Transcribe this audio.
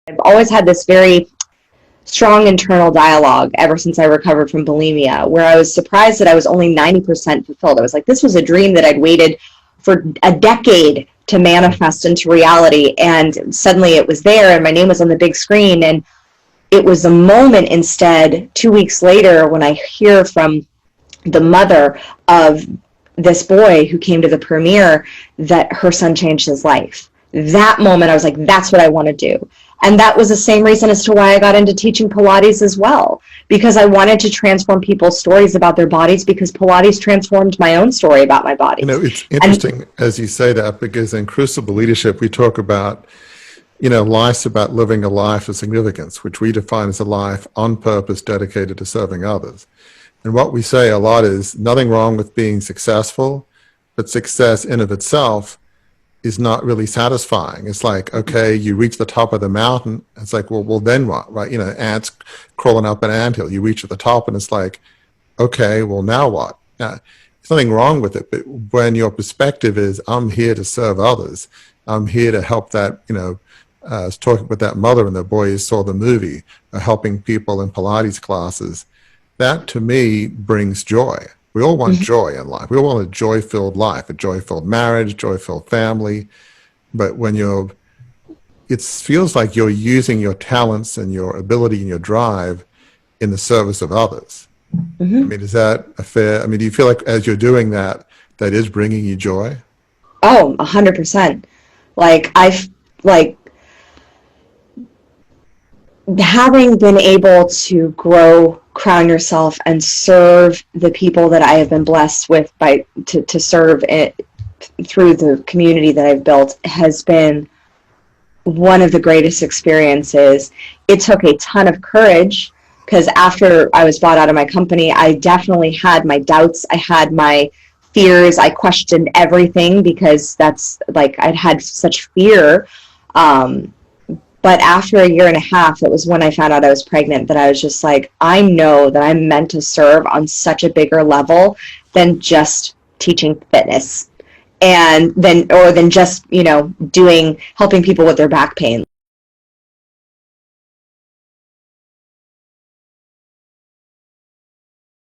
I've always had this very strong internal dialogue ever since I recovered from bulimia, where I was surprised that I was only 90% fulfilled. I was like, this was a dream that I'd waited for a decade to manifest into reality, and suddenly it was there and my name was on the big screen. And it was a moment instead 2 weeks later when I hear from the mother of this boy who came to the premiere that her son changed his life. That moment I was like, that's what I want to do. And that was the same reason as to why I got into teaching Pilates as well, because I wanted to transform people's stories about their bodies, because Pilates transformed my own story about my body. It's interesting as you say that, because in Crucible Leadership, we talk about, life's about living a life of significance, which we define as a life on purpose dedicated to serving others. And what we say a lot is nothing wrong with being successful, but success in of itself is not really satisfying. It's like, okay, you reach the top of the mountain. It's like, well, then what, right? Ants crawling up an anthill. You reach at the top and it's like, okay, well, now what? Now, there's nothing wrong with it, but when your perspective is, I'm here to serve others. I'm here to help that, I was talking with that mother and the boy who saw the movie, helping people in Pilates classes. That to me brings joy. We all want joy in life. We all want a joy-filled life, a joy-filled marriage, joy-filled family. But when it feels like you're using your talents and your ability and your drive in the service of others. I mean, is that a fair, do you feel like as you're doing that, that is bringing you joy? Oh, 100%. Having been able to grow Crown Yourself and serve the people that I have been blessed with to serve it through the community that I've built has been one of the greatest experiences. It took a ton of courage, because after I was bought out of my company, I definitely had my doubts. I had my fears. I questioned everything, because that's like, I'd had such fear. But after a year and a half, it was when I found out I was pregnant that I was just like, I know that I'm meant to serve on such a bigger level than just teaching fitness, and than just, helping people with their back pain.